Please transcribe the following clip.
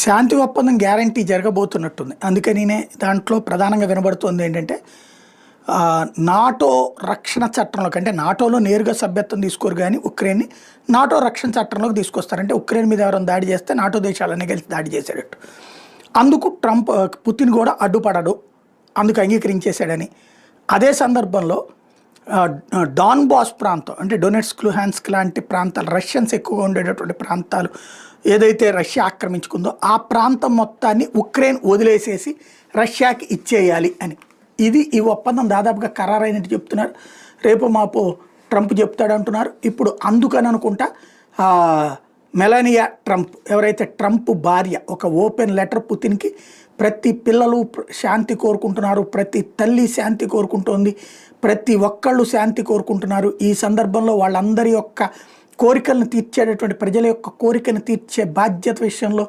శాంతి ఒప్పందం గ్యారంటీ జరగబోతున్నట్టుంది. అందుకనినే దాంట్లో ప్రధానంగా వినబడుతుంది ఏంటంటే నాటో రక్షణ చట్టంలోకి, అంటే నాటోలో నేరుగా సభ్యత్వం తీసుకోరు కానీ ఉక్రెయిన్ని నాటో రక్షణ చట్టంలోకి తీసుకొస్తారు. అంటే ఉక్రెయిన్ మీద ఎవరైనా దాడి చేస్తే నాటో దేశాలన్నీ కలిసి దాడి చేసేటట్టు. అందుకు పుతిన్ కూడా అడ్డుపడడు, అందుకు అంగీకరించేశాడని. అదే సందర్భంలో డాన్ బాస్ ప్రాంతం, అంటే డొనెట్స్క్ లుహాన్స్క్ లాంటి ప్రాంతాలు, రష్యన్స్ ఎక్కువగా ఉండేటటువంటి ప్రాంతాలు ఏదైతే రష్యా ఆక్రమించుకుందో ఆ ప్రాంతం మొత్తాన్ని ఉక్రెయిన్ వదిలేసేసి రష్యాకి ఇచ్చేయాలి అని. ఇది ఈ ఒప్పందం దాదాపుగా ఖరారైనట్టు చెప్తున్నారు. రేపు మాపు ట్రంప్ చెప్తాడంటున్నారు. ఇప్పుడు అందుకని అనుకుంటా మెలానియా ట్రంప్, ఎవరైతే ట్రంప్ భార్య, ఒక ఓపెన్ లెటర్ పుతిన్కి, ప్రతి పిల్లలు శాంతి కోరుకుంటున్నారు, ప్రతి తల్లి శాంతి కోరుకుంటోంది, ప్రతి ఒక్కళ్ళు శాంతి కోరుకుంటున్నారు. ఈ సందర్భంలో వాళ్ళందరి యొక్క కోరికలను తీర్చేటటువంటి, ప్రజల యొక్క కోరికను తీర్చే బాధ్యత విషయంలో